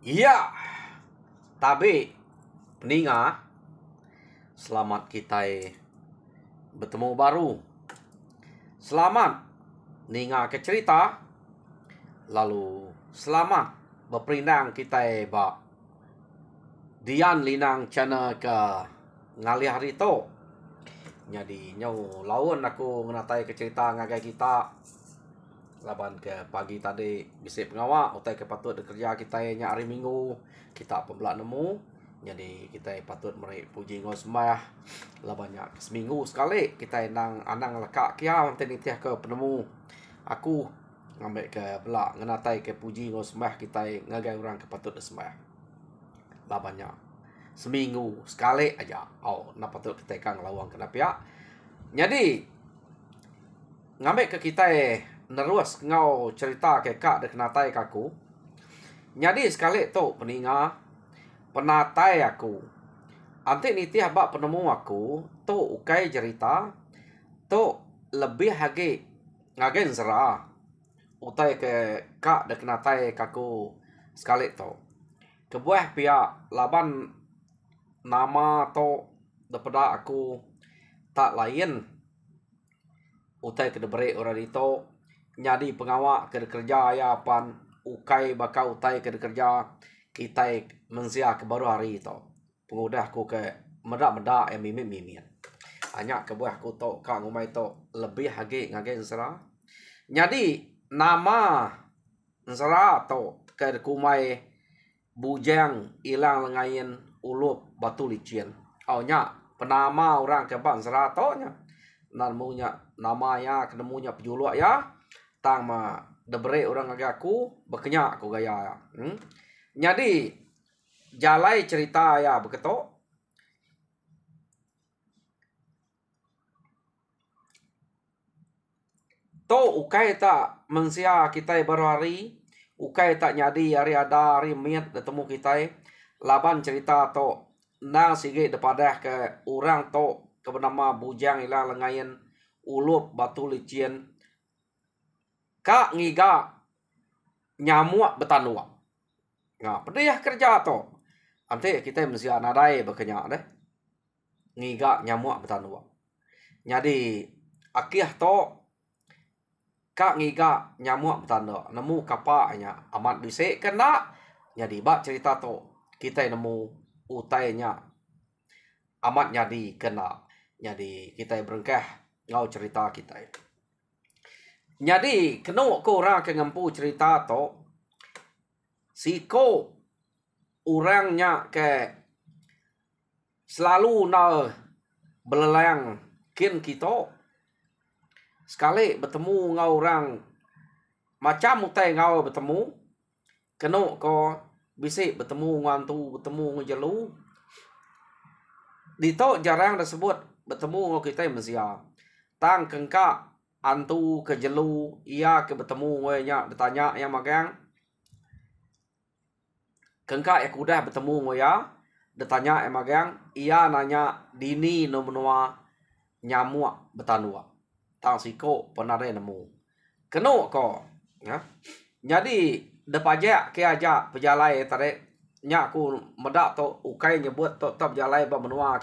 Iya, tapi peninga, selamat kita bertemu baru. Selamat ninga ke cerita. Lalu selamat berperindang kita ba Dian Linang channel ke ngalih hari to. Jadi nyau lawan aku ngenatai ke cerita ngagai kita. Laban ke pagi tadi bisa pengawak utai ke patut kerja kita nya hari minggu kita pembelak nemu. Jadi kita patut meri puji ngosmah lah banyak seminggu sekali kita nang anang lekak kia nanti nitiah ke penemu aku ngambil ke belak ngenatai ke puji ngosmah kita ngagai orang ke patut semah lah banyak seminggu sekali aja nak patut kita kang lawang kena pihak. Jadi ngambil ke kita nerus ngau cerita ke kak dek natai kaku. Jadi sekali tu peninga penatai aku. Ante niti haba penemu aku tu ukai cerita tu lebih hagi ngagen serah. Utai ke kak dek natai kaku sekali tu. Kebuah pihak laban nama tu daripada aku tak lain. Utai ke deberi orang itu nyadi pengawak ke kerja ya pan ukai bakal utai ke kerja kita mensia ke baru hari itu pengudah aku ke medak-medak yang mimit hanya ke buah aku to kak ngumai to lebih hagi ngagen serah nyadi nama serah to ke kumai bujang ilang lengayin ulup batu licin nya penama orang ke bang serah to nya namunya namanya kenemunya pejuluk ya tang ma debere orang agak aku berkenyak aku gaya Jadi jalai cerita ya begitu to ukai tak mensia kita baru hari ukai tak nyadi hari ada hari miat ketemu kita laban cerita to na sige depada ke orang to ke bernama bujang ila lengayan ulup batu licin kak ngiga nyamuk betanua. Nah, pedih kerja to. Nanti kita mesti nadai berkenyak deh. Ngiga nyamuk betanua. Jadi akih to kak ngiga nyamuk betanua. Nemu kapaknya amat bisik kena. Jadi bak cerita to kita nemu utainya amat nyadi kena. Jadi kita berengkah ngau cerita kita. Jadi kena ko orang ke ngempu cerita to siko orangnya ke selalu na belelang kin kita sekali bertemu ngau orang macam utai ngau bertemu kena ko bisik bertemu ngantu bertemu ngejelu dito jarang disebut bertemu ngau kita mensia tang kengka antu kejelu ia ke bertemu ngoynya ditanya yang magang kengka ya kudah bertemu ngoya ditanya yang magang ia nanya dini no menua nyamuk betanua tang siko penare nemu keno ko ya jadi depajak ke aja pejalai tarik nya aku medak to ukai nyebut to top jalai ba menua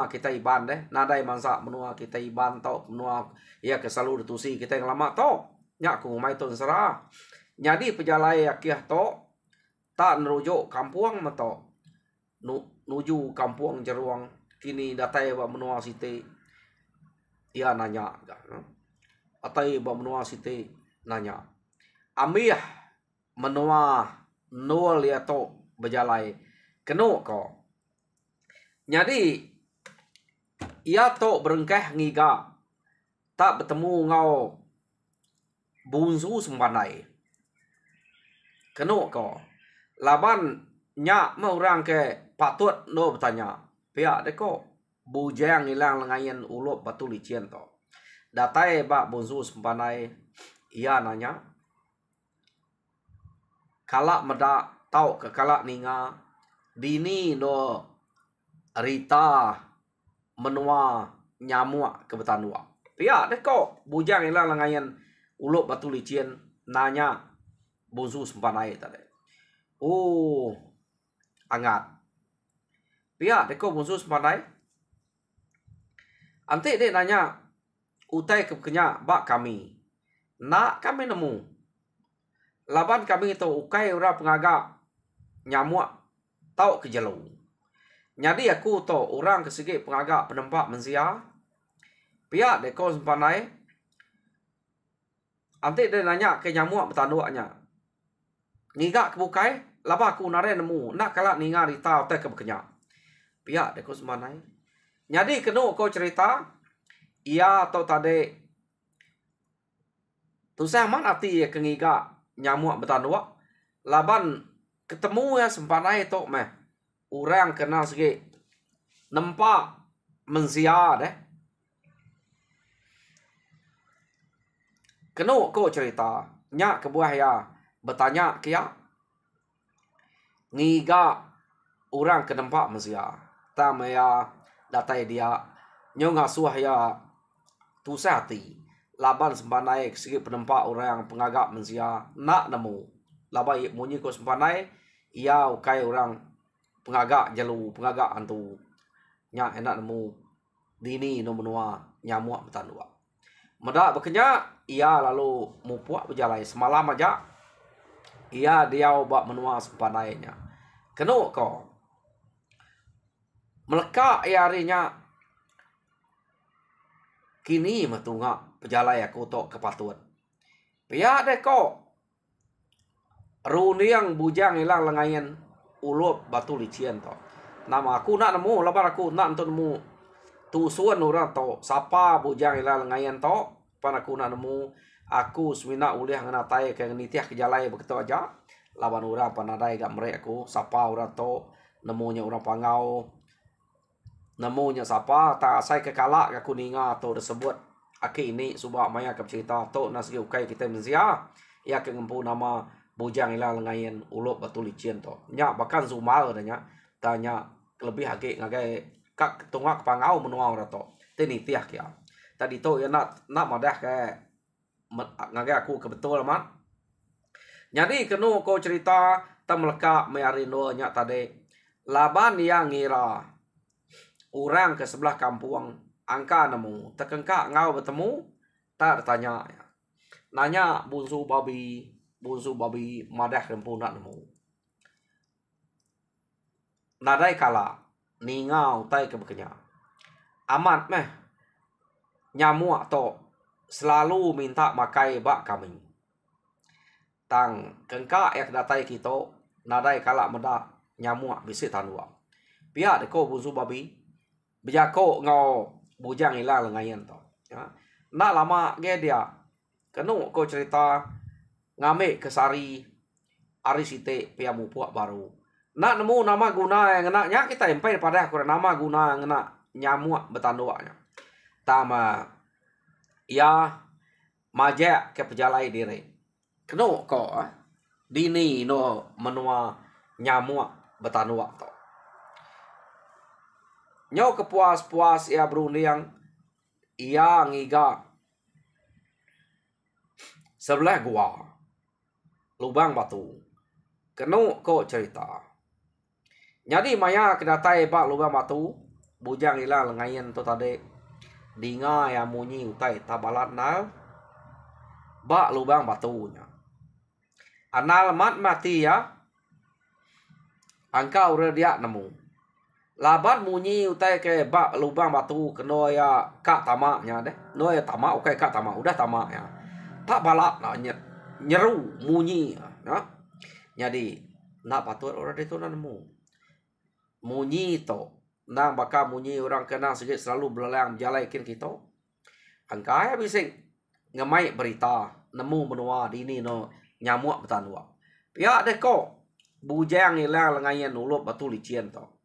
kita iban deh nadai mangsa menua kita iban to menua ya ke selalu ditusi kita yang lama to nya aku mai to serah jadi pejalai akiah to tak nerujuk kampung mato nuju kampung jeruang kini datai ba menua site ia nanya atai ba menua site nanya amiah menua nol ya to berjalai keno ko jadi ia to berengkah ngiga tak bertemu ngau bunsu sembanai keno ko laban nya mau orang ke patut no bertanya pihak deko bujang hilang lengayan ulup batu licin to datai ba bunsu sembanai ia nanya kalak meda tau ke kalak ninga dini no rita menua nyamuk ke betanua pihak deko bujang hilang lengayan ulup batu licin nanya bunsu sembanai tadi Oh, angat. Pihak deko musuh sepandai. Ante dia nanya, utai kenya bak kami. Nak kami nemu. Laban kami itu ukai ora pengagak nyamuk tau ke jelu. Jadi aku to orang kesegi pengagak penempat mensia. Pihak deko sepandai. Ante dia nanya ke nyamuk bertanduknya. Nigak kebukai, laba aku nare nemu. Nak kalak ninga rita utai kenya. Pihak deko sepandai. Jadi kena kau cerita, ia atau tadi tu saya man arti ya kengiga nyamuk bertanduk. Laban ketemu ya sempanai tu meh orang kenal segi nampak mensia deh. Kena kau cerita, nyak kebuah ya bertanya kia ngiga orang kenampak mensia. Tam ya datai dia nyong asuh ya tu sehati laban sempanai segi penempat orang pengagak mensia nak nemu laban munyi ko sempanai ia ukai orang pengagak jelu pengagak antu nya enak nemu dini no menua nyamuk bertanduk medak bekenya ia lalu mupuak berjalai semalam aja ia dia obak menua sempanainya kenu ko melekak ia harinya kini matungak pejalai aku tok kepatuan. Pihak deh kok. Runiang bujang hilang lengayan ulup batu licin tok. Nama aku nak nemu labar aku nak untuk nemu tusuan orang tok. Sapa bujang hilang lengayan tok. Pan aku nak nemu aku semina uliah ngenatai ke nitiah kejalai begitu aja. Lawan orang panadai gak merek aku. Sapa orang tok nemunya orang pangau. Nemunya siapa tak saya kekalak ke kuninga atau disebut aki ini subak maya ke cerita to nasgi ukai kita mensia ya ke ngempu nama bujang ila lengayan ulup batu licin to nya bahkan zumal nya tanya lebih haki ngagai kak tungak pangau menua ora to teni tiah kia tadi to ya nak madah ke ngagai aku kebetul mat jadi kenu ko cerita ta meleka mearindo nya tadi laban yang ngira orang ke sebelah kampung angka nemu tekengkak ngau bertemu tak tanya nanya bunsu babi madah rempu nak nemu nadai kala ningau tai ke bekenya amat meh nyamuk to selalu minta makai bak kami tang kengkak yak datai kita nadai kala medak nyamuk bisik tanua pihak deko bunsu babi bejako ngau bujang hilang lengayan to ya nak lama ge dia kenu ko cerita ngame kesari arisite pia mupuak baru nak nemu nama guna yang enaknya kita empai pada aku nama guna yang enak nyamuk bertanduknya tama ya majak ke pejalai diri kenu ko dini no menua nyamuk bertanduk to nyo kepuas-puas ia berunding ia ngiga sebelah gua lubang batu kenu ko cerita jadi maya kedatai bak lubang batu bujang hilang lengayan tu tadi dinga ya munyi utai tabalat nal bak lubang batunya anal mat mati ya angka ura dia nemu laban munyi utai ke bak lubang batu keno ya kak tamaknya deh no ya tamak oke kak tamak udah tamak ya tak balak nah nyeru munyi ya jadi nak patut orang itu nemu munyi to nang bakal munyi orang kena sedikit selalu belalang jalai kin kita angka ya bisa ngemai berita nemu menua dini no nyamuk bertanduk ya deh kok bujang hilang lengayan ulup batu licin to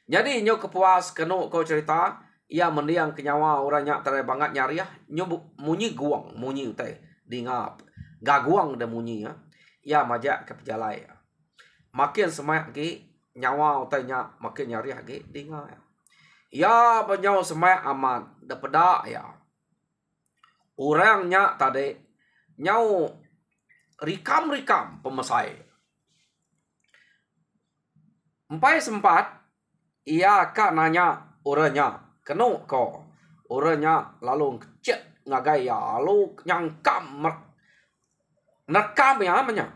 jadi nyo kepuas kenu kau cerita ia mendiang kenyawa orangnya terai banget nyari ya nyo munyi guang munyi utai dingap gaguang de munyi ya ia majak ke pejalai ya makin semak gi nyawa utai nya makin nyari gi dinga ya ia banyak semak aman de peda ya orangnya tadi nyau rikam-rikam pemesai. Empai sempat, ia kak nanya orangnya, keno ko. Orangnya lalu kecet ngagai ya, lalu nyangkam nekam ya menya.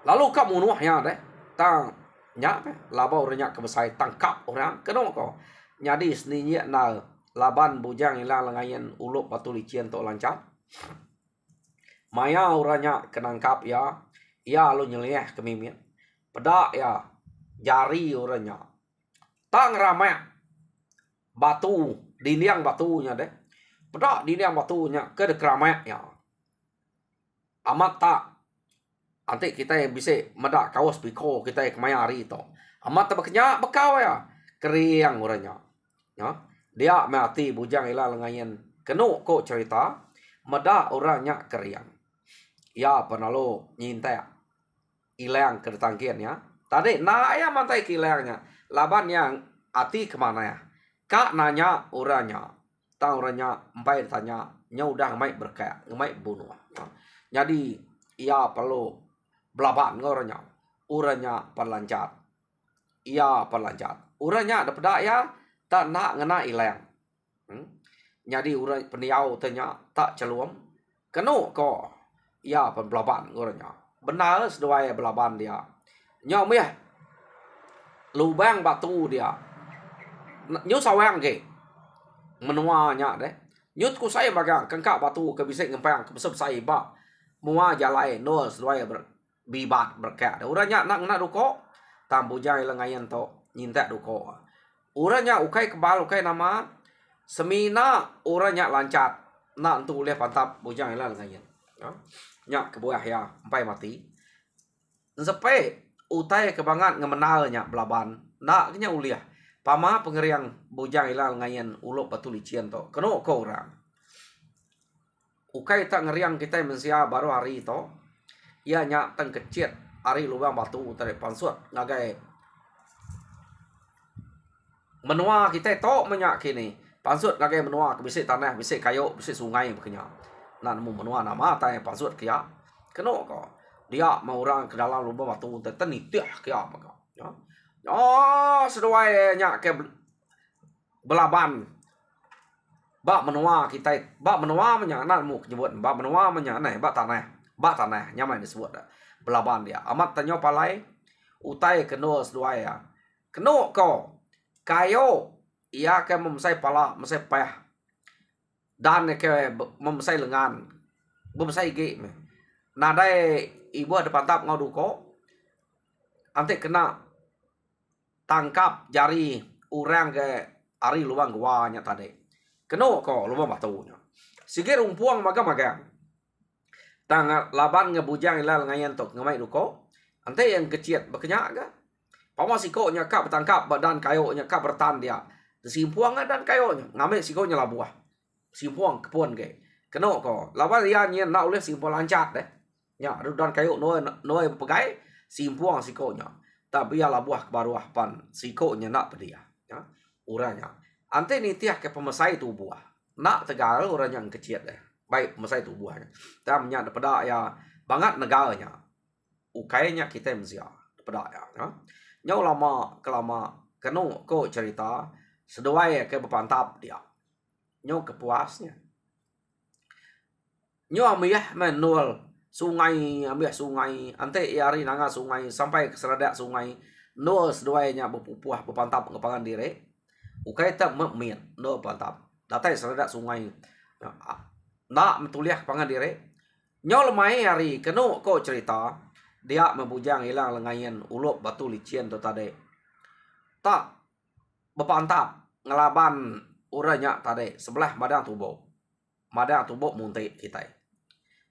Lalu kak munuhnya deh, tang nya laba orangnya kebesai tangkap orang, keno ko. Nyadi seninya na laban bujang ilang lengayan ulup batu licin to lancat. Maya orangnya kenangkap ya, ia lalu nyeleh kemimin. Pedak ya, jari orangnya. Tang ramai batu, dinding batunya deh. Pedak dinding batunya ke dekramek ya. Amat tak. Nanti kita yang bisa medak kawas piko kita yang kemayari itu. Amat tak bekenya bekau ya. Keriang orangnya. Ya. Dia mati bujang ilah lengayan. Kenu kok cerita. Medak orangnya keriang. Ya pernah lo nyintai. Ilang kedetangkian ya. Tadi nak ya mantai kilangnya. Laban yang hati kemana ya. Kak nanya orangnya. Tang orangnya empai tanya. Nya udah ngemai berkaya. Ngemai bunuh. Ya. Jadi ia perlu belaban orangnya. Orangnya perlancat. Ia perlancat. Orangnya ada pedak ya. Tak nak ngena ilang. Jadi orang peniau tanya tak celuam. Kenu ko. Ia belaban orangnya. Benar seduai belaban dia. Nyom ya. Lubang batu dia. Nyu sawang ke. Menuanya deh. Nyut ku saya bagang kengkak batu ke bisa ngempang ke besar saya ba. Mua jalai no seduai bibat berkat. Uranya nak duko. Tambu jai lengayan to nyinta duko. Uranya ukai kebal ukai nama. Semina uranya lancat. Nak untuk lihat pantap bujang ilah lengayan. Nyak ke buah ya empai mati. Sampai utai kebangat ngemenalnya belaban. Nak kenya uliah. Pama pengeriang bujang ilah ngayan ulok batu licin to. Keno ko orang. Ukai tak ngeriang kita mensia baru hari itu. Ia nyak teng kecil hari lubang batu utare pansut ngagai. Menua kita to menyak kini. Pansut ngagai menua ke bisik tanah, bisik kayu, bisik sungai bekenya. Nak nemu menua nama tanya pansut kia. Keno ko. Dia mau orang ke dalam lubang batu tertenit dia kia maka. Ya. Oh, sesuai nya ke belaban. Bak menua kita, bak menua menya nak mu nyebut bak menua menya nah bak tanah nyaman disebut belaban dia. Amat tanyo palai utai keno sesuai ya. Keno ko kayo ia ke memsai pala, memsai peh. Dan ke memsai lengan. Memsai ge. Nadai ibu ada pantap ngadu ko. Ante kena tangkap jari orang ke ari lubang guanya tadi. Keno ko lubang batunya. Sige rumpuang maga-maga. Tang laban ngebujang ilah ngayan tok ngamai duko. Ante yang kecil bekenya ga. Pama sikonya kap bertangkap badan kayonya kap bertan dia. Simpuang dan kayonya ngamai sikonya labuah. Simpuang kepon ke. Keno ko laban dia nyen nak oleh simpuang lancat deh. Ya, dan kayu noy pegai simpuang sikonya. Tapi ya labuah kebaruah pan sikonya nak pedia. Ya, uranya. Ante ni tiah ke pemesai tu buah. Nak tegal orang yang kecil deh. Baik pemesai tu buahnya. Tapi nya peda ya banget negaranya. Ukainya kita mzia peda ya. Nyau lama kelama kenu ko cerita seduai ke bepantap dia. Nyau kepuasnya. Nyau amiyah menul sungai ambil sungai ante iari nanga sungai sampai ke seradak sungai no seduainya bepupuah bepantap ngepangan diri ukai tak memien no pantap datai seradak sungai nak metuliah pangan diri nyol mai hari kenu ko cerita dia membujang hilang lengayan uluk batu licin tu tadi tak bepantap ngelaban uranya tadi sebelah madang tubuh muntai kita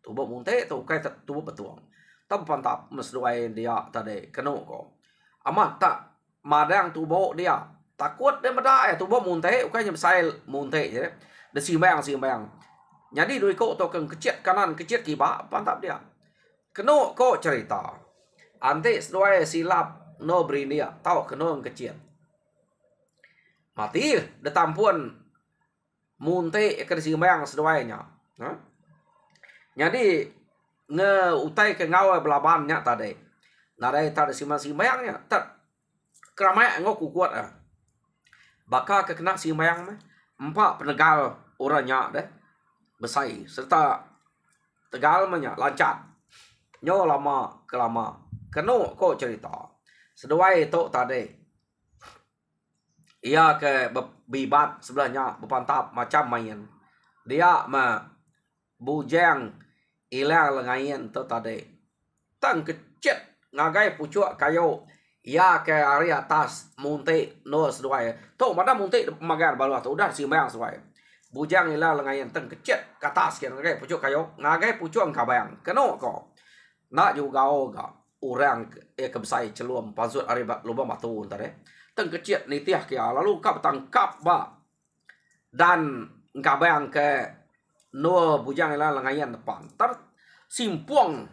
tubuh munte tu kai tubuh betuang. Tam pantap mesduai dia tadi kenu ko. Amat tak madang tubuh dia. Takut dia meda ya tubuh munte ukai nyemsai munte je. De simbang. Jadi dui ko to keng kecil kanan kecil kiba pantap dia. Kenu ko cerita. Ante seduai silap no brin dia. Tau kenu yang kecil. Mati de tampuan munte ke simbang seduainya. Jadi nge utai ke ngau belaban nya tade. Nadai tade simbayang nya tat keramai ngau ku kuat ah. Baka ke kena simbayang mah empat penegal orangnya deh besai serta tegal mah nya lancat. Nyo lama kelama. Keno ko cerita. Seduai tok tade. Ia ke bibat sebelahnya berpantap macam main. Dia mah bujang ilang lengayan tu tadi. Tang kecet ngagai pucuk kayu. Ia ke area atas muntik no seduai. Tu mana muntik magar bawah tu udah simbayang seduai. Bujang ilang lengayan tang kecet ke atas kian ngagai pucuk kayu. Ngagai pucuk kabayang. Keno ko. Nak juga oga orang kebesai celum pasut area lubang batu tadi. Teng kecil ni tiah kia lalu kap tangkap ba dan kabayang ke no bujang ila lengayan depan ter simpuang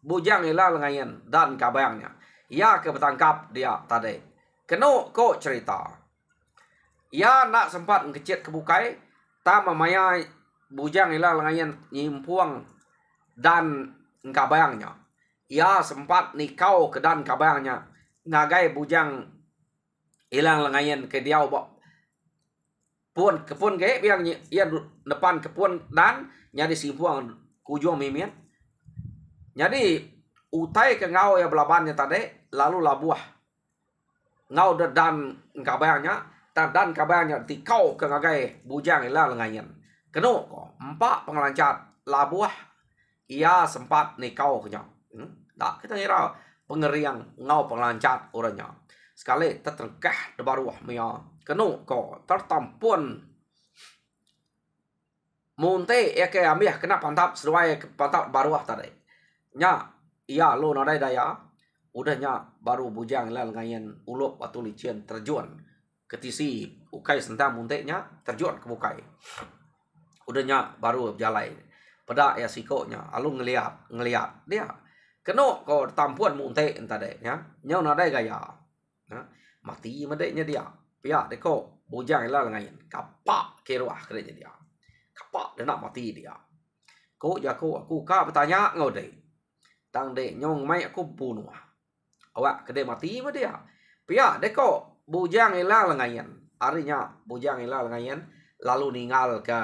bujang ila lengayan dan kabayangnya ia ke bertangkap dia tadi keno ko cerita ia nak sempat kecil kebukai ta mamaya bujang ila lengayan nyimpuang dan kabayangnya ia sempat nikau ke dan kabayangnya ngagai bujang ilang lengayan ke dia bok pun kepun ke biang ia depan kepun dan nyadi simpuang kujung mimian jadi utai ke ngau ya belabannya tadi lalu labuah ngau dan kabayangnya dan kabayangnya tikau ke ngagai bujang ilang lengayan keno ko empat pengelancat labuah ia sempat nikau kenyang tak kita kira pengeriang ngau pengelancat orangnya sekali tertengkah de baruah mia kenu ko tertampun munte ya ke ambiah kena pantap sesuai pantap baruah tadi nya ia lo nadai daya udahnya baru bujang lal ngayan ulup batu licin terjun ke tisi ukai sentam munte nya terjun ke bukai udahnya baru berjalai pada ya sikonya alung ngeliat dia kenu ko tampuan munte tadi nya nyau nadai gaya mati medeknya dia pihak deko bujang lah ngayan kapak keruah kerja dia kapak dia nak mati dia ko jaku aku ka bertanya ngau deh tang deh nyong mai aku bunuh awak kedai mati mah dia pihak deko bujang lah ngayan arinya bujang lah ngayan lalu ninggal ke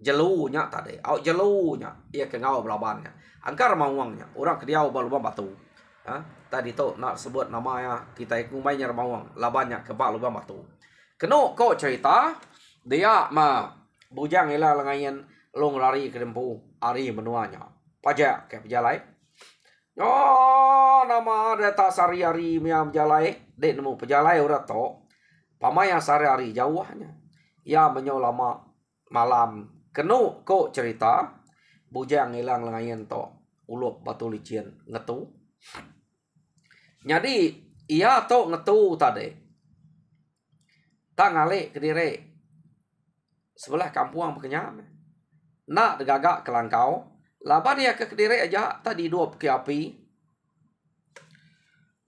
jelunya tadi au jelunya ia ke ngau belabannya angkar mauangnya orang ke dia balubang batu tadi tu nak sebut namanya kita kumainya remawang labannya kebak lubang batu keno ko cerita dia mah bujang ila lengayan long lari ke dempu ari menuanya pajak ke pejalai nama data sari-ari miam jalai dek nemu pejalai ora to pamaya sari-ari jauhnya ia menyolama malam keno ko cerita bujang ilang lengayan to ulup batu licin ngetu jadi ia to ngetu tadi tak ngalik ke diri sebelah kampung berkenyam nak degagak kelangkau laba dia ke diri aja tadi duap ke api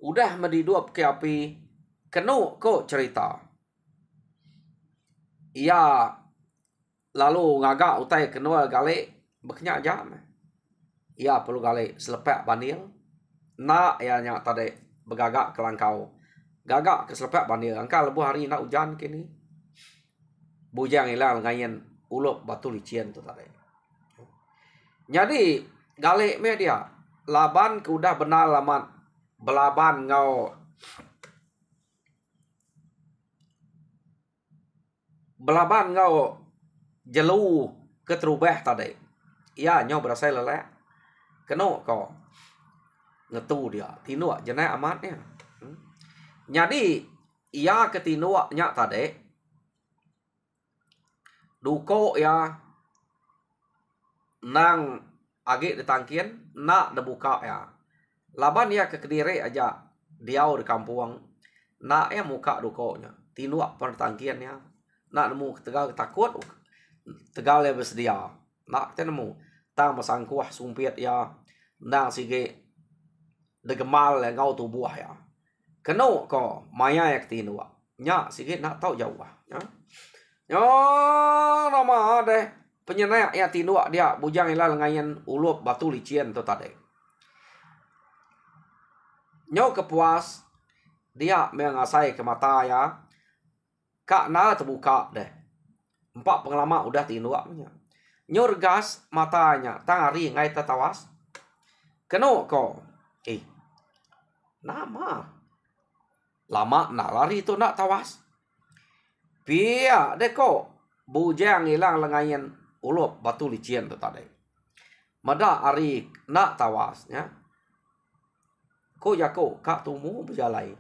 udah mediduap ke api kenu ko cerita ia lalu ngagak utai kenua galik berkenyak jam ia perlu galik selepek bandil nak ya nyak tadi begagak kelangkau gagak ke selepek bandil angka lebuh hari nak hujan kini bujang ilang ngayan ulup batu licin tu tadi jadi galik media laban ke udah benar lamat belaban ngau belaban ngau jelu keterubah tadi ia nyau berasai lelek keno ko ngetu dia tinua jenai amatnya jadi ia ketinua nya tadi duko ya nang agi ditangkin nak debuka ya laban ya ke kediri aja dia di kampung nak ya muka dukonya tinua pertangkiannya nak nemu tegal takut tegal ya bersedia nak nemu tang masangkuah sumpit ya nang sige degemal ya ngau tubuh ya keno ko maya ya ketinua nya sige nak tahu jauh ya nama deh penyenak ya tinduak dia bujang ila lengayan ulup batu licin tu tadi. Nyau kepuas dia mengasai ke mata ya. Kak na terbuka deh. 4 pengalaman udah tinduaknya. Nyur gas matanya tang hari ngai tatawas. Keno ko. Nama. Lama nak lari tu nak tawas. Pia deko bujang hilang lengayan ulup batu licin tu tadi. Mada hari nak tawasnya. Ko jako kak tumu berjalai.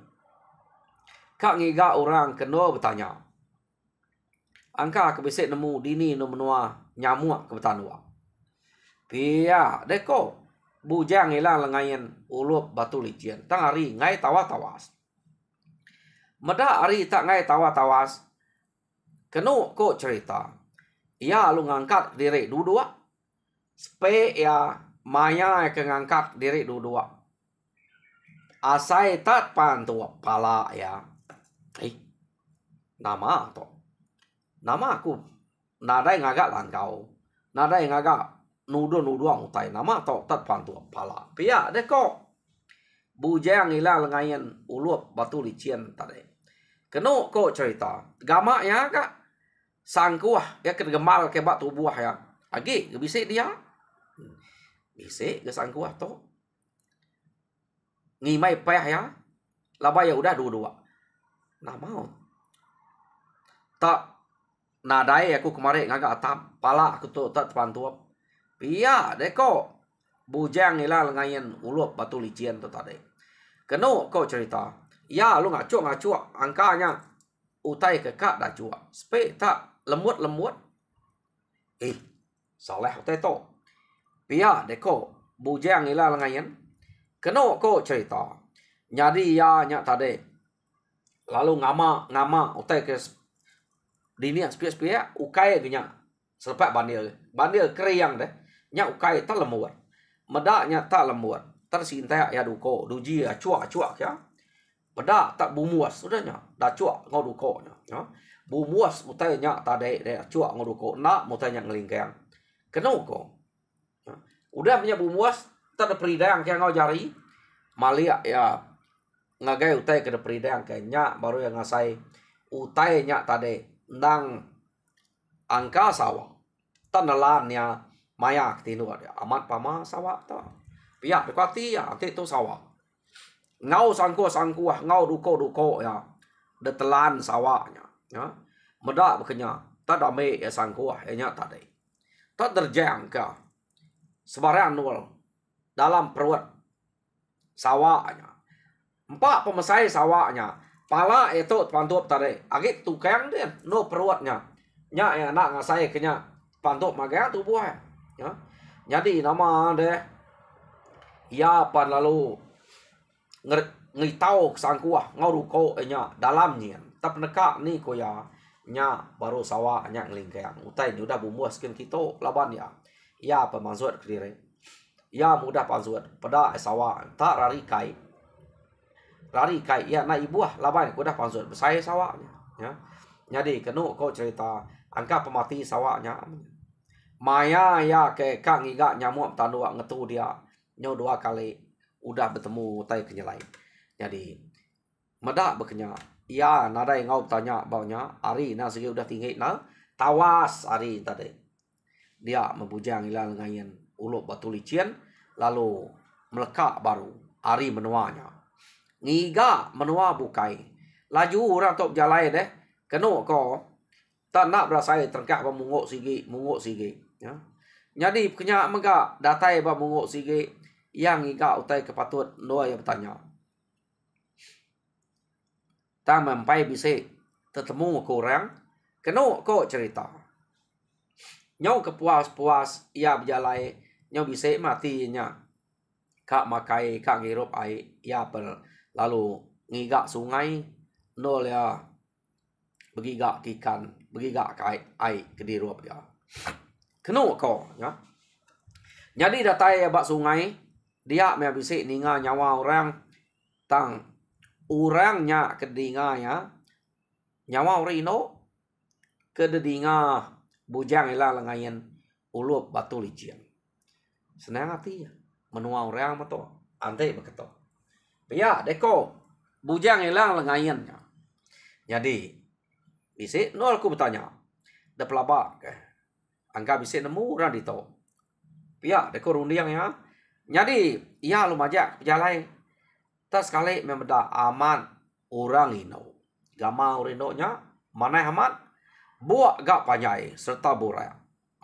Kak ngiga orang kena bertanya. Angka kebisik nemu dini no menua nyamuk ke betanua. Pia deko bujang hilang lengayan ulup batu licin. Tang hari ngai tawas. Mada hari tak ngai tawas. Keno ko cerita. Ia lu ngangkat diri dua. Spe ya maya ke ngangkat diri dua. Asai tak pantu pala ya. Nama to. Nama aku. Nadai ngagak langkau. Nadai ngagak nudu utai. Nama to tak pantu pala. Pia deko. Bujang hilang lengayan ulup batu licin tadi. Keno ko cerita. Gamak ya kak. Sangkuah ya kegemal ke bak tubuh ya. Agi bisik dia. Bisik ke sangkuah to. Ngimai peh ya. Labai ya udah dua. Nah mau. Tak nadai aku kemarin ngagak atap. Pala aku tu tak pantuap. Pia deko. Bujang hilang lengayan ulup batu licin tu tadi. Keno ko cerita. Ya lu ngacuk angkanya. Utai ke kak dah cuak. Spe tak lemut. Saleh utai to. Pia deko. Bujang hilang lengayan. Keno ko cerita. Jadi ya nyak tadi. Lalu ngama utai ke dini spia ukai genya. Selepas bandil kriang deh. Nyak ukai tak lemut. Medaknya tak lemut. Tersintai ya duko. Duji ya cuak ya. Pada tak bumuas sudahnya. Dah cuak ngoduko nya. Bumuas mutai nyak tadi deh cuak ngoduko. Nak mutai nyak ngelingkang. Keno ko. Udah punya bumuas tak ada peridang yang ngau jari. Malia ya ngagai utai ke peridang kayaknya baru yang ngasai utai nyak tadi nang angka sawah. Tanalannya mayak tinu ada amat pama sawah ta. Pihak dekati ya nanti tu sawah. Ngau sangkuah ngau duko ya. Detelan sawahnya ya. Medak bekenya tak dame ya sangkuah ya tadi. Tak terjang ke sebarang nol dalam perut sawahnya. 4 pemesai sawahnya. Pala itu pantup tadi. Agak tukang dia no perutnya. Nya ya nak ngasai kenya pantup magang tubuh ya. Jadi nama deh. Ya pan lalu ngitau sangkuah ngauruko nya dalamnya. Tap nekak ni ko ya nya baru sawah nya ngelingkang. Utai udah bumuas kin kita laban ya. Ya pemansut ke diri. Ya mudah pansut. Pada sawah tak rari kai ya na ibuah laban ko dah pansut besai sawahnya ya. Jadi kenu ko cerita angka pemati sawahnya. Maya ya ke kang iga nyamuk tandua ngetu dia nyo 2 kali udah bertemu tai kenyelai. Jadi medak bekenya. Ya nadai ngau tanya baunya ari na segi udah tinggi na tawas ari tadi. Dia membujang hilang ngayan ulup batu licin lalu melekat baru ari menuanya. Ngiga menua bukai. Laju orang tok jalai deh. Keno ko tak nak berasai terkak munguk sigi ya. Jadi kenya mega datai ba munguk sigi yang ngiga utai kepatut noa yang bertanya. Tak mempai bisa tetemu kurang. Keno ko cerita. Nyau kepuas-puas ia berjalai. Nyau bisa matinya. Kak makai kak ngirup ai ya lalu ngigak sungai nol ya begigak ikan begigak ai ke dirup ya. Keno ko ya. Jadi datai bak sungai dia me bisa ninga nyawa orang tang orangnya kedinga ya. Nyawa orang ino kedinga bujang ila lengayan ulup batu licin. Senang hati ya. Menua orang mato. Ante beketo. Pia deko bujang hilang lengayannya. Jadi bisi nol aku bertanya. Da pelabak ke. Angka bisi nemu orang dito. Pia deko rundiang ya. Jadi ia lumajak pejalai. Tas sekali memeda aman orang ino. Gama urinonya mana aman. Buat gak panjai serta borak.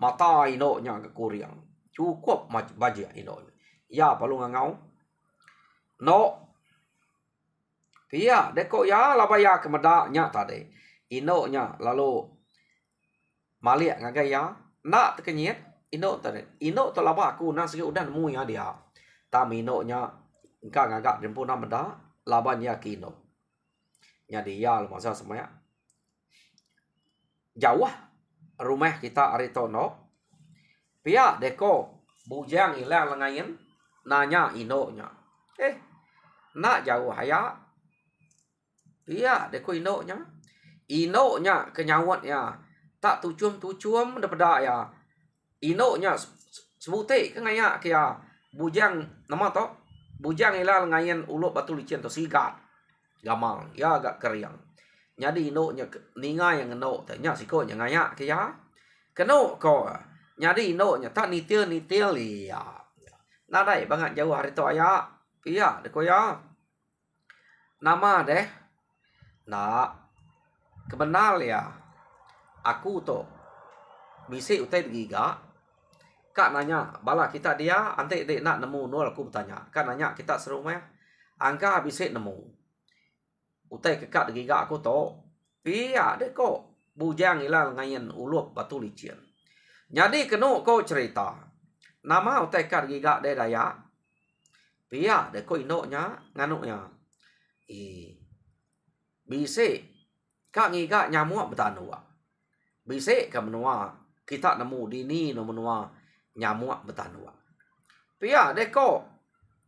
Mata ino-nya kekuriang. Cukup baja ino. Ya perlu ngangau. No. Pia deko ya labaya kemedaknya tadi. Ino-nya lalu maliak ngagai ya. Nak terkenyit. Ino tadi. Ino tu laba aku nak segi udah nemu ya dia. Tam ino-nya engkau ngagak jempuna meda. Labanya kino. Jadi ya masa semuanya. Jauh rumah kita aritono. Pia deko bujang hilang lengayin. Nanya ino-nya. Nak jauh haya. Pia deko ino-nya. Ino-nya kenyawat ya. Tak tucum-tucum daripada ya. Ino-nya sebutik ke ngayak kaya. Bujang nama to. Bujang hilang lengayin ulup batu licin to sigat. Gamal. Ya agak keriang. Jadi ino-nya ninga yang ngeno. Tanya siko yang ngayak kaya. Keno ko. Jadi ino-nya tak nitil-nitil ya. Nadai banget jauh hari tu ayak. Pia deko ya. Nama deh. Nak. Kebenal ya. Aku tu. Bisi utai giga. Kak nanya. Bala kita dia. Ante dek nak nemu nol aku bertanya. Kak nanya kita serumah. Angka bisi nemu. Utai kekak giga aku tu. Pia deko. Bujang hilang ngayin ulup batu licin. Jadi kena kau cerita. Nama utai kak giga de daya. Pia deko ino-nya nganuknya. Bisi kak giga nyamuk betanua. Bisi ke menua. Kita nemu dini no menua nyamuk betanua. Pia deko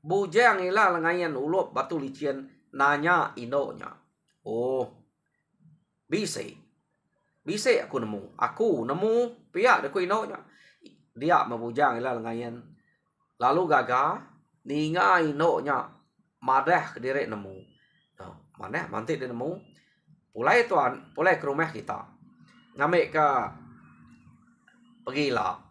bujang hilang ngayin ulup batu licin. Nanya ino-nya. Oh. Bisi. Bisi aku nemu. Aku nemu. Pia deko ino-nya. Dia membujang hilang ngayin. Lalu gagah. Ninga ino-nya. Madah ke diri nemu. Mana mantik dia nemu. Pulai tuan. Pulai ke rumah kita. Ngambil ke. Pergilah.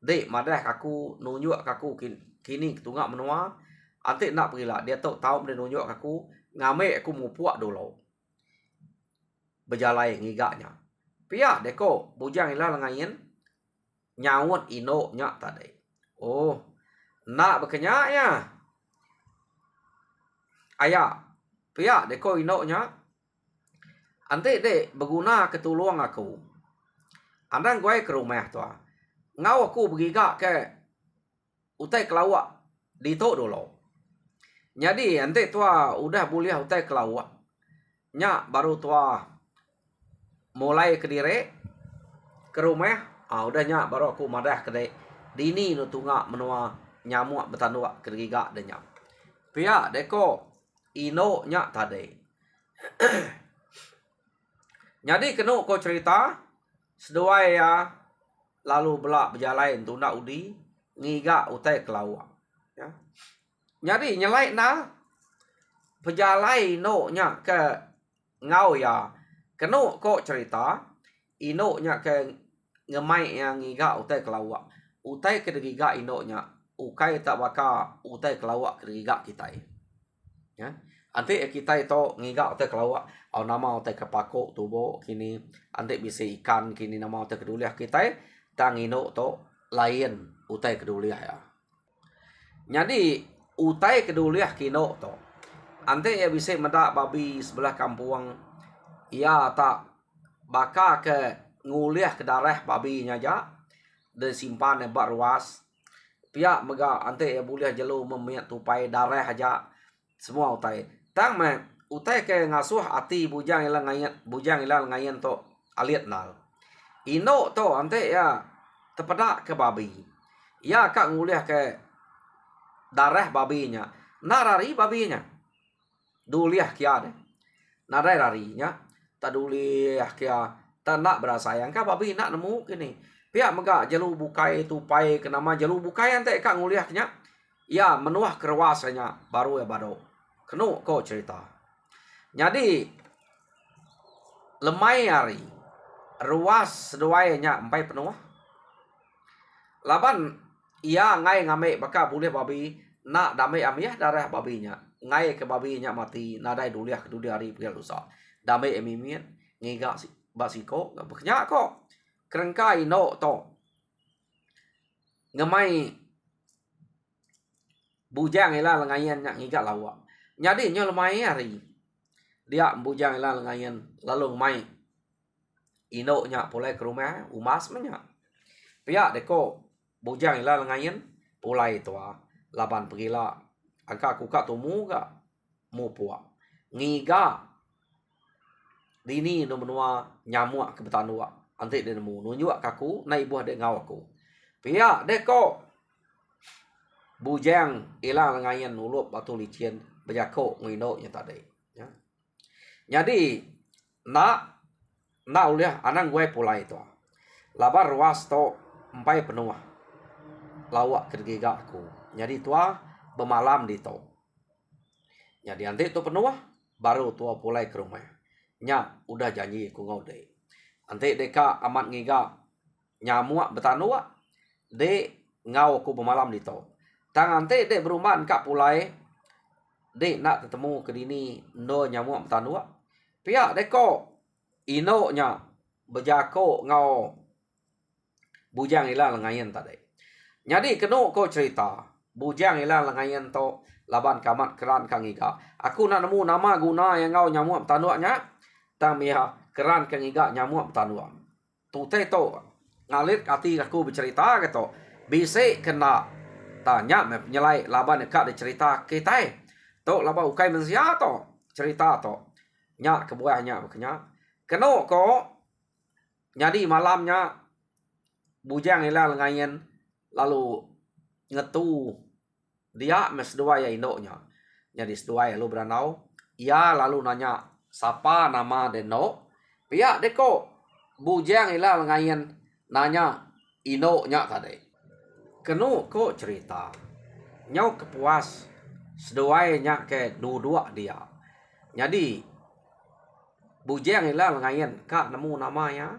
Dek madah aku. Nunjuk aku. Kini ketunggak menua. Antik nak pergilah. Dia tahu dia nunjuk aku. Ngambil aku mupuak dulu. Berjalai ngigaknya. Pia deko. Bujang hilang ngayin. Nyawut ino-nya tadi. Oh. Nak berkenyak ya. Ayah. Pia deko ino-nya. Antik dek berguna ketulung aku. Andang gue ke rumah tu. Ngau aku bergigak ke. Utai kelawak. Dito dulu. Jadi antik tua udah boleh utai kelawak. Nyak baru tua. Mulai ke diri. Ke rumah. Udah nyak baru aku madah ke dek. Dini no tunggak menua nyamuk betanua ke gigak de nyak. Pia deko ino nyak tadi. Jadi kena kau cerita. Seduai ya. Lalu belak berjalan tu nak udi. Ngigak utai kelawak. Ya. Jadi nyelai na. Pejalai no nyak ke. Ngau ya. Kena kau cerita. Ino nyak ke. Ngemai yang ngigak utai kelawak. Utai ke gigak ino nyak. Ukai tak bakal utai kelawak ke gigak kita. Ya. Antik kita itu ngigak utai kelawak. Nama utai kepakok tubuh kini. Antik bisa ikan kini nama utai keduliah kita. Tang ino to lain utai keduliah ya. Jadi utai keduliah kino to. Antik ya bisa medak babi sebelah kampung. Ya tak bakal ke nguliah ke darah babinya aja. Dan simpan nebak ruas. Pihak mega antik ya boleh jelu memiak tupai darah aja. Semua utai. Tang me utai ke ngasuh ati bujang hilang ngayan to alit nal. Ino to antik ya tepedak ke babi. Ya kak nguliah ke darah babinya. Narari babinya. Duliah kia deh. Narai rarinya. Tak duliah kia. Tak nak berasa yang kah babi nak nemu kini. Pihak mega jalu bukai tupai kenama jalu bukai ante kak nguliahnya. Ya menuah kerwasanya baru ya bado. Kenu ko cerita. Jadi lemai hari ruas seduainya empai penuh. Laban ia ngai ngame baka boleh babi nak damai amiah darah babinya. Ngai ke babinya mati nadai duliah kedua hari pergi lusa. Damai emimian ngiga si basiko beknya kok. Kerengkai no to ngemai bujang ila lengayan nak ngiga lawa. Jadi nyo lemai hari dia bujang ila lengayan lalu ngemai ino nya pulai ke rumah umas menya. Pihak deko bujang ila lengayan pulai tua laban pergila angka kuka tumu ga mu puak ngiga dini no menua nyamuk ke betanua ante de nemu nunjuk kaku nai buah de ngau aku. Pihak deko bujang ila lengayan nulup batu licin bejako ngino nya tadi ya. Jadi nak uliah anang gue pulai to. Labar ruas to empai penuh. Lawak kergiga aku. Jadi tua bemalam di to. Jadi nanti tu penuh baru tua pulai ke rumah. Nya udah janji ku ngode. Nanti deka amat ngiga nyamuk betanua de ngau ku bemalam di to. Tang nanti de beruman kak pulai de nak ketemu ke dini no nyamuk betanua. Pihak deko ino nya bejako ngau bujang ila lengayan tadi. Jadi kenu ko cerita bujang ila lengayan to laban kamat keran kangiga. Aku nak nemu nama guna yang ngau nyamuk betanua nya. Tang miha keran kangiga nyamuk betanua. Tu te to ngalit hati aku bercerita gitu. Bisa kena tanya nyelai laban dekat dicerita kita. To laba ukai mensia to cerita to. Nya kebuahnya makanya. Keno ko jadi malamnya bujang ila lengayan lalu ngetu dia mes dua ya indoknya. Jadi sedua ya lu beranau. Ia lalu nanya siapa nama deno. Pihak deko bujang ila lengayan nanya indoknya tadi. Kenu ko cerita. Nyau kepuas sedua nya ke dua dia. Jadi bujang ila lengayan kak nemu namanya.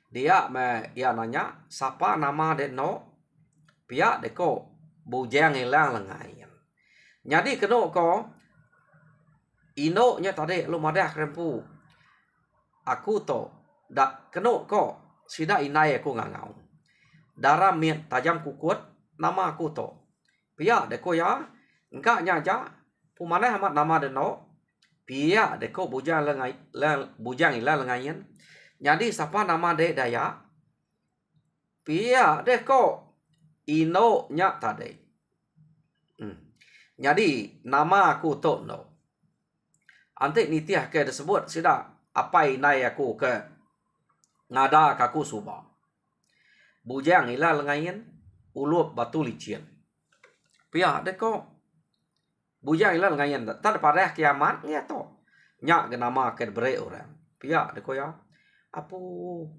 Dia ia nanya siapa nama deno. Pihak deko bujang ila lengayan. Jadi kenu ko ino nya tadi lu madah krempu. Aku to dak kenu ko sida inai aku ngangau. Darah miet tajam kukut nama aku to. Pihak deko ya engkak nyaja pumana amat nama deno. Pihak deko bujang ila lengayan. Jadi siapa nama de daya? Pihak deko ino nya tadi. Jadi nama aku to no. Ante nitiah ke disebut sida apa inai aku ke ngada kaku suba. Bujang ila lengayan ulup batu licin. Pihak deko bujang ila lengayan tad pada kiamat ya to. Nya ke nama ke bere orang. Pihak deko ya. Apu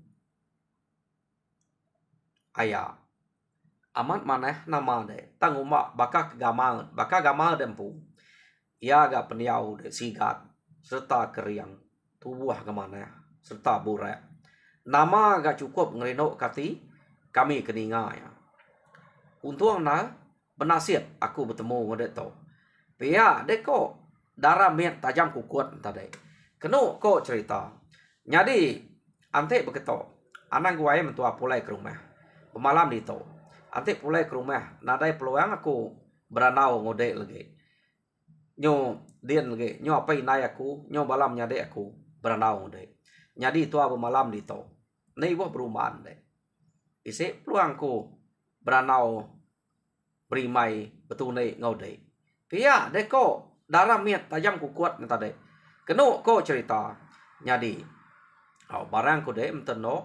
ayah amat maneh nama de tanguma baka gamal dempu ia ga peniau de sigat serta keriang tubuh kemana serta burak nama ga cukup ngerino kati kami keninga ya untung na benasiat aku bertemu ngode to pia deko darah miet tajam kukut tadi kenu ko cerita jadi ante beketo anang gue mentua pulai ke rumah pemalam di to ante pulai ke rumah nadai peluang aku beranau ngode lagi nyo dian lagi nyo apa inai aku nyo balam nyade aku beranau ngode nyadi tua pemalam di to nei buah perumahan de isi peluangku beranau berimai betul nei ngode pia deko darah miet tajam kukuat tadi kenu ko cerita nyadi barang ko de mteno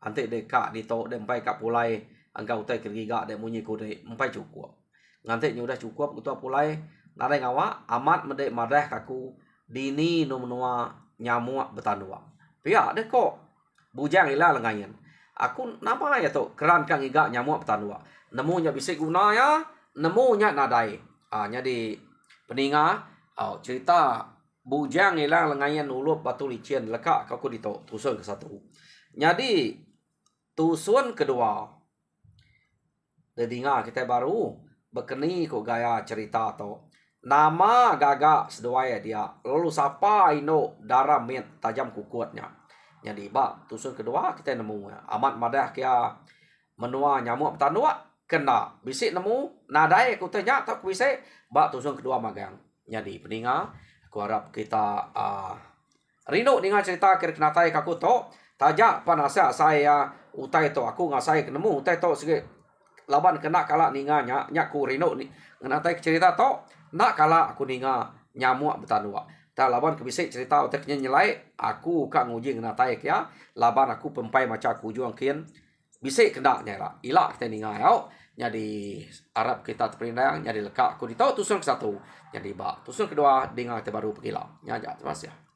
ante deka di to de empai ka pulai angkau utai kergiga de munyi ko de empai cukup ngante nyudah cukup utua pulai nare ngawa amat mede madah kaku dini no menua nyamuk betanua pia deko bujang ila lengayan Aku nama ya tu keran kang iga nyamuk petanua. Nemunya bisa guna ya, nemunya nadai. Jadi peninga cerita bujang ilang lengayan ulup batu licin lekak aku dito tusun ke satu. Jadi tusun kedua. Dedinga kita baru bekeni ko gaya cerita to. Nama gagak seduaya dia. Lalu siapa ino darah mit tajam kukuatnya. Jadi tusun kedua kita nemu amat madah kia menua nyamuk petanua kena bisik nemu nadai aku tanya tak bisik tusun kedua magang. Jadi peninga aku harap kita rindu dengan cerita kira-kira kaku to tajak panasa saya utai to aku ngasai nemu utai to sikit laban kena kala ninga nyaku rindu ni ngenatai cerita to nak kala aku ninga nyamuk betanua ta laban kebisik cerita otaknya nyelai aku kak nguji ngenatai ya laban aku pempai maca aku juang kian bisik kena nyala ilak kita ninga yau jadi Arab kita terperindah jadi lekak aku ditau tusun ke satu jadi tusun kedua dengan kita baru pergi lah nyajak terima kasih.